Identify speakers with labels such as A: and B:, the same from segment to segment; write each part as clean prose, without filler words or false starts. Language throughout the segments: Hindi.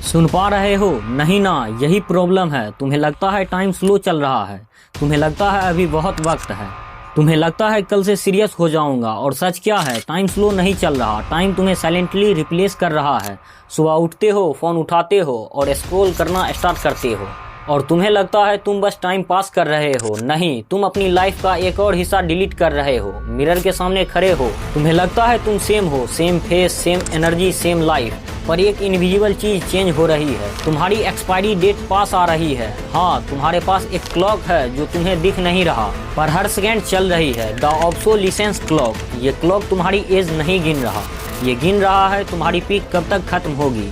A: सुन पा रहे हो? नहीं ना, यही प्रॉब्लम है। तुम्हें लगता है टाइम स्लो चल रहा है, तुम्हें लगता है अभी बहुत वक्त है, तुम्हें लगता है कल से सीरियस हो जाऊंगा। और सच क्या है, टाइम स्लो नहीं चल रहा, टाइम तुम्हें साइलेंटली रिप्लेस कर रहा है। सुबह उठते हो, फोन उठाते हो और स्क्रॉल करना स्टार्ट करते हो और तुम्हें लगता है तुम बस टाइम पास कर रहे हो। नहीं, तुम अपनी लाइफ का एक और हिस्सा डिलीट कर रहे हो। मिरर के सामने खड़े हो, तुम्हें लगता है तुम सेम हो, same face, same energy, same life, पर एक इनविजिबल चीज चेंज हो रही है। तुम्हारी एक्सपायरी डेट पास आ रही है। हाँ, तुम्हारे पास एक क्लॉक है जो तुम्हें दिख नहीं रहा पर हर सेकेंड चल रही है। The obsolescence clock. ये क्लॉक तुम्हारी एज नहीं गिन रहा, ये गिन रहा है तुम्हारी पीक कब तक खत्म होगी।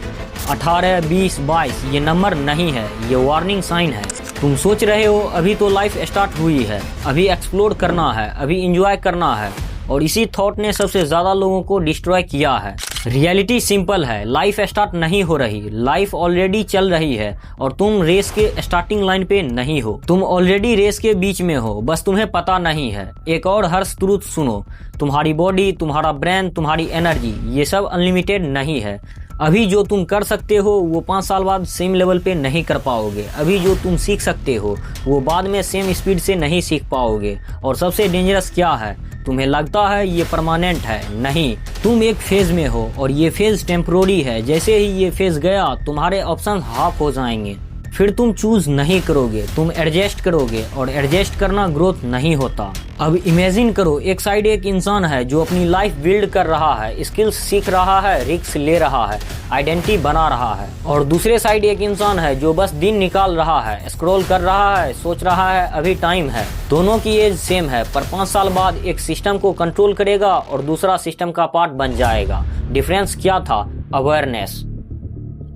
A: 18, 20, 22 ये नंबर नहीं है, ये वार्निंग साइन है। तुम सोच रहे हो अभी तो लाइफ स्टार्ट हुई है, अभी एक्सप्लोर करना है, अभी एंजॉय करना है, और इसी थॉट ने सबसे ज्यादा लोगों को डिस्ट्रॉय किया है। रियलिटी सिंपल है, लाइफ स्टार्ट नहीं हो रही, लाइफ ऑलरेडी चल रही है और तुम रेस के स्टार्टिंग लाइन पे नहीं हो, तुम ऑलरेडी रेस के बीच में हो, बस तुम्हें पता नहीं है। एक और हर्ष ट्रूथ सुनो, तुम्हारी बॉडी, तुम्हारा ब्रेन, तुम्हारी एनर्जी, ये सब अनलिमिटेड नहीं है। अभी जो तुम कर सकते हो वो 5 साल बाद सेम लेवल पे नहीं कर पाओगे। अभी जो तुम सीख सकते हो वो बाद में सेम स्पीड से नहीं सीख पाओगे। और सबसे डेंजरस क्या है, तुम्हें लगता है ये परमानेंट है, नहीं, तुम एक फेज में हो और ये फेज टेम्पोररी है। जैसे ही ये फेज गया तुम्हारे ऑप्शन हाफ हो जाएंगे, फिर तुम चूज नहीं करोगे, तुम एडजस्ट करोगे और एडजस्ट करना ग्रोथ नहीं होता। अब इमेजिन करो, एक साइड एक इंसान है जो अपनी लाइफ बिल्ड कर रहा है, स्किल्स सीख रहा है, रिस्क ले रहा है, आइडेंटिटी बना रहा है, और दूसरे साइड एक इंसान है जो बस दिन निकाल रहा है, स्क्रॉल कर रहा है, सोच रहा है अभी टाइम है। दोनों की एज सेम है पर 5 साल बाद एक सिस्टम को कंट्रोल करेगा और दूसरा सिस्टम का पार्ट बन जाएगा। डिफरेंस क्या था? अवेयरनेस।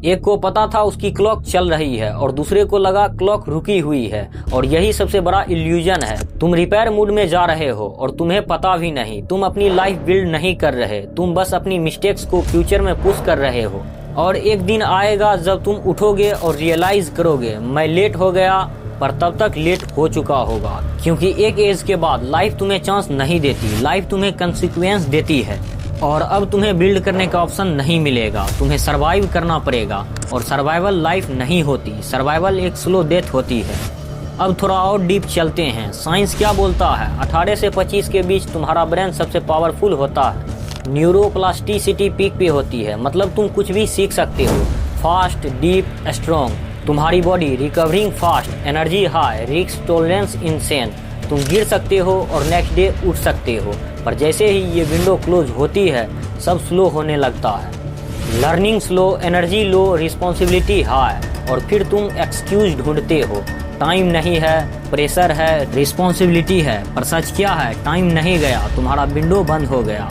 A: एक को पता था उसकी क्लॉक चल रही है और दूसरे को लगा क्लॉक रुकी हुई है, और यही सबसे बड़ा इल्यूजन है। तुम रिपेयर मूड में जा रहे हो और तुम्हें पता भी नहीं, तुम अपनी लाइफ बिल्ड नहीं कर रहे, तुम बस अपनी मिस्टेक्स को फ्यूचर में पुश कर रहे हो। और एक दिन आएगा जब तुम उठोगे और रियलाइज करोगे मैं लेट हो गया, पर तब तक लेट हो चुका होगा। क्योंकि एक एज के बाद लाइफ तुम्हें चांस नहीं देती, लाइफ तुम्हें कंसिक्वेंस देती है और अब तुम्हें बिल्ड करने का ऑप्शन नहीं मिलेगा, तुम्हें सरवाइव करना पड़ेगा। और सर्वाइवल लाइफ नहीं होती, सर्वाइवल एक स्लो डेथ होती है। अब थोड़ा और डीप चलते हैं। साइंस क्या बोलता है? 18 से 25 के बीच तुम्हारा ब्रेन सबसे पावरफुल होता है, न्यूरोप्लास्टिसिटी पीक पे होती है, मतलब तुम कुछ भी सीख सकते हो, फास्ट, डीप, स्ट्रॉन्ग। तुम्हारी body recovering fast, energy high, risk tolerance insane, तुम गिर सकते हो और नेक्स्ट डे उठ सकते हो। पर जैसे ही ये विंडो क्लोज होती है सब स्लो होने लगता है। Learning slow, energy low, responsibility high, और फिर तुम एक्सक्यूज ढूंढते हो। टाइम नहीं है, प्रेशर है, रिस्पॉन्सिबिलिटी है, पर सच क्या है, टाइम नहीं गया, तुम्हारा विंडो बंद हो गया।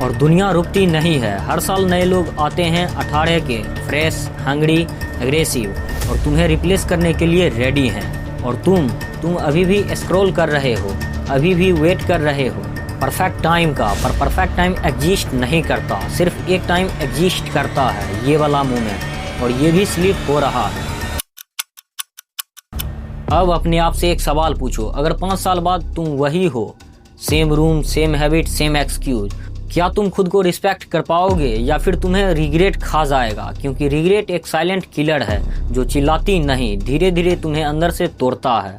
A: और दुनिया रुकती नहीं है, हर साल नए लोग आते हैं 18 के, फ्रेश, हंग्री, एग्रेसिव, और तुम्हें रिप्लेस करने के लिए रेडी हैं। और तुम अभी भी स्क्रॉल कर रहे हो, अभी भी वेट कर रहे हो परफेक्ट टाइम का, पर परफेक्ट टाइम एग्जिस्ट नहीं करता, सिर्फ एक टाइम एग्जिस्ट करता है, ये वाला मोमेंट, और ये भी स्लिप हो रहा है। अब अपने आप से एक सवाल पूछो, अगर 5 साल बाद तुम वही हो, same room, same habit, same excuse, क्या तुम खुद को रिस्पेक्ट कर पाओगे या फिर तुम्हें रिग्रेट खा जाएगा? क्योंकि रिग्रेट एक साइलेंट किलर है जो चिल्लाती नहीं, धीरे धीरे तुम्हें अंदर से तोड़ता है।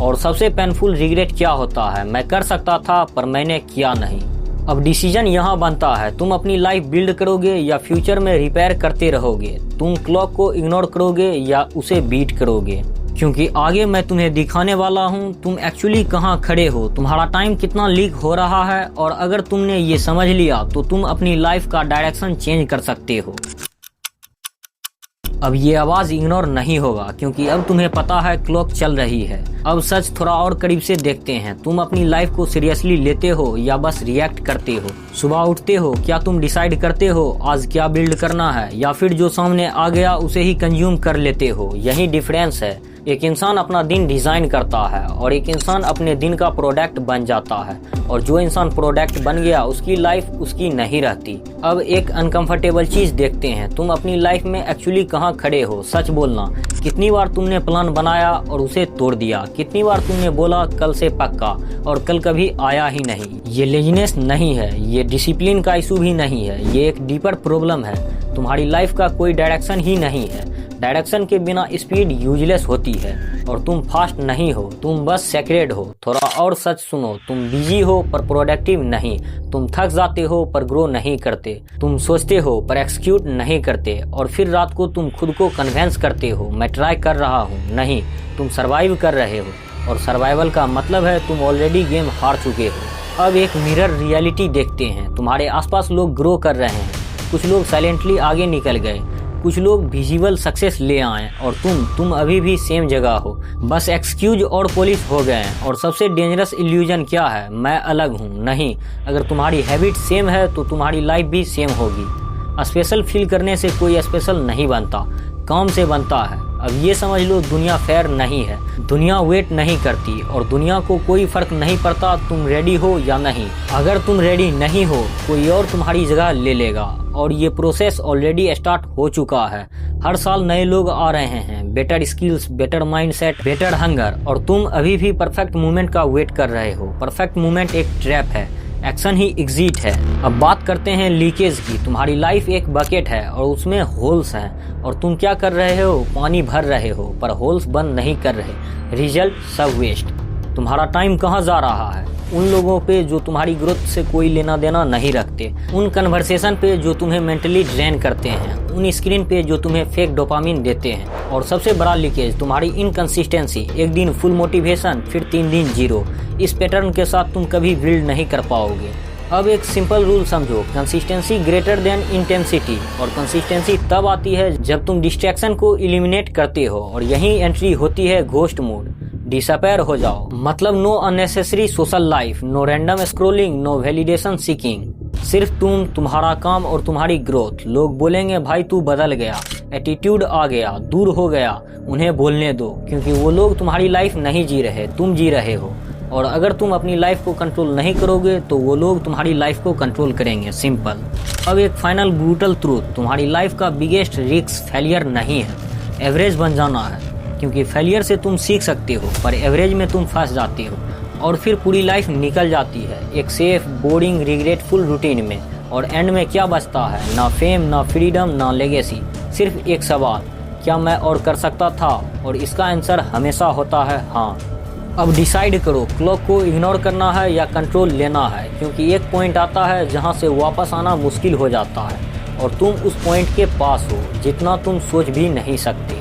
A: और सबसे पेनफुल रिग्रेट क्या होता है? मैं कर सकता था पर मैंने किया नहीं। अब डिसीजन यहाँ बनता है, तुम अपनी लाइफ बिल्ड करोगे या फ्यूचर में रिपेयर करते रहोगे, तुम क्लॉक को इग्नोर करोगे या उसे बीट करोगे। क्योंकि आगे मैं तुम्हें दिखाने वाला हूँ तुम एक्चुअली कहाँ खड़े हो, तुम्हारा टाइम कितना लीक हो रहा है, और अगर तुमने ये समझ लिया तो तुम अपनी लाइफ का डायरेक्शन चेंज कर सकते हो। अब ये आवाज इग्नोर नहीं होगा क्योंकि अब तुम्हें पता है क्लॉक चल रही है। अब सच थोड़ा और करीब से देखते हैं, तुम अपनी लाइफ को सीरियसली लेते हो या बस रिएक्ट करते हो? सुबह उठते हो, क्या तुम डिसाइड करते हो आज क्या बिल्ड करना है, या फिर जो सामने आ गया उसे ही कंज्यूम कर लेते हो? यही डिफरेंस है। एक इंसान अपना दिन डिजाइन करता है और एक इंसान अपने दिन का प्रोडक्ट बन जाता है, और जो इंसान प्रोडक्ट बन गया उसकी लाइफ उसकी नहीं रहती। अब एक अनकंफर्टेबल चीज देखते हैं, तुम अपनी लाइफ में एक्चुअली कहाँ खड़े हो? सच बोलना, कितनी बार तुमने प्लान बनाया और उसे तोड़ दिया? कितनी बार तुमने बोला कल से पक्का और कल कभी आया ही नहीं? ये लेजीनेस नहीं है, ये डिसिप्लिन का इशू भी नहीं है, ये एक डीपर प्रॉब्लम है। तुम्हारी लाइफ का कोई डायरेक्शन ही नहीं है। डायरेक्शन के बिना स्पीड यूजलेस होती है और तुम फास्ट नहीं हो, तुम बस सेक्रेड हो। थोड़ा और सच सुनो, तुम बिजी हो पर प्रोडक्टिव नहीं, तुम थक जाते हो पर ग्रो नहीं करते, तुम सोचते हो पर एक्सिक्यूट नहीं करते और फिर रात को तुम खुद को कन्वेंस करते हो मैं ट्राई कर रहा हूँ। नहीं, तुम सर्वाइव कर रहे हो और सर्वाइवल का मतलब है तुम ऑलरेडी गेम हार चुके हो। अब एक मिरर रियलिटी देखते हैं। तुम्हारे आसपास लोग ग्रो कर रहे हैं, कुछ लोग साइलेंटली आगे निकल गए, कुछ लोग विजिबल सक्सेस ले आए और तुम अभी भी सेम जगह हो, बस एक्सक्यूज और पॉलिश हो गए हैं। और सबसे डेंजरस इल्यूजन क्या है? मैं अलग हूँ। नहीं, अगर तुम्हारी हैबिट सेम है तो तुम्हारी लाइफ भी सेम होगी। स्पेशल फील करने से कोई स्पेशल नहीं बनता, काम से बनता है। अब ये समझ लो, दुनिया फेयर नहीं है, दुनिया वेट नहीं करती और दुनिया को कोई फर्क नहीं पड़ता तुम रेडी हो या नहीं। अगर तुम रेडी नहीं हो कोई और तुम्हारी जगह ले लेगा और ये प्रोसेस ऑलरेडी स्टार्ट हो चुका है। हर साल नए लोग आ रहे हैं, better skills, better mindset, better hunger, और तुम अभी भी परफेक्ट मोमेंट का वेट कर रहे हो। परफेक्ट मोमेंट एक ट्रैप है, एक्शन ही एग्जिट है। अब बात करते हैं लीकेज की। तुम्हारी लाइफ एक बकेट है और उसमें होल्स हैं और तुम क्या कर रहे हो? पानी भर रहे हो पर होल्स बंद नहीं कर रहे। रिजल्ट सब वेस्ट। तुम्हारा टाइम कहाँ जा रहा है? उन लोगों पे जो तुम्हारी ग्रोथ से कोई लेना देना नहीं रखते, उन कन्वर्सेशन पे जो तुम्हें मेंटली ड्रेन करते हैं, उन स्क्रीन पे जो तुम्हें फेक डोपामिन देते हैं। और सबसे बड़ा लीकेज तुम्हारी इनकंसिस्टेंसी। एक दिन फुल मोटिवेशन, फिर 3 दिन जीरो। इस पैटर्न के साथ तुम कभी बिल्ड नहीं कर पाओगे। अब एक सिंपल रूल समझो, कंसिस्टेंसी ग्रेटर देन इंटेंसिटी। और कंसिस्टेंसी तब आती है जब तुम डिस्ट्रैक्शन को एलिमिनेट करते हो और यही एंट्री होती है घोस्ट मोड। डिसअपेयर हो जाओ, मतलब no unnecessary social life, no random scrolling, no validation seeking. सिर्फ तुम, तुम्हारा काम और तुम्हारी ग्रोथ। लोग बोलेंगे भाई तू बदल गया, एटीट्यूड आ गया, दूर हो गया। उन्हें बोलने दो, क्योंकि वो लोग तुम्हारी लाइफ नहीं जी रहे, तुम जी रहे हो। और अगर तुम अपनी लाइफ को कंट्रोल नहीं करोगे तो वो लोग तुम्हारी लाइफ को कंट्रोल करेंगे। सिंपल। अब एक फाइनल ब्रूटल ट्रूथ, तुम्हारी लाइफ का बिगेस्ट रिस्क फेलियर नहीं है, एवरेज बन जाना है। क्योंकि फेलियर से तुम सीख सकते हो पर एवरेज में तुम फंस जाते हो और फिर पूरी लाइफ निकल जाती है एक सेफ, बोरिंग, रिग्रेटफुल रूटीन में। और एंड में क्या बचता है? ना फेम, ना फ्रीडम, ना लेगेसी। सिर्फ एक सवाल, क्या मैं और कर सकता था? और इसका आंसर हमेशा होता है हाँ। अब डिसाइड करो, क्लॉक को इग्नोर करना है या कंट्रोल लेना है। क्योंकि एक पॉइंट आता है जहाँ से वापस आना मुश्किल हो जाता है और तुम उस पॉइंट के पास हो जितना तुम सोच भी नहीं सकते।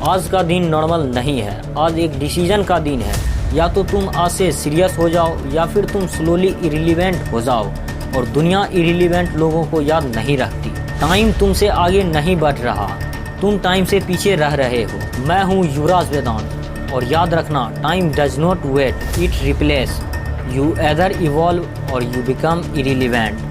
A: आज का दिन नॉर्मल नहीं है, आज एक डिसीजन का दिन है। या तो तुम आज से सीरियस हो जाओ या फिर तुम स्लोली इरिलीवेंट हो जाओ। और दुनिया इरिलीवेंट लोगों को याद नहीं रखती। टाइम तुमसे आगे नहीं बढ़ रहा, तुम टाइम से पीछे रह रहे हो। मैं हूँ युवराज वेदांत और याद रखना, time does not wait, it replace. You either evolve और यू बिकम इरिलीवेंट।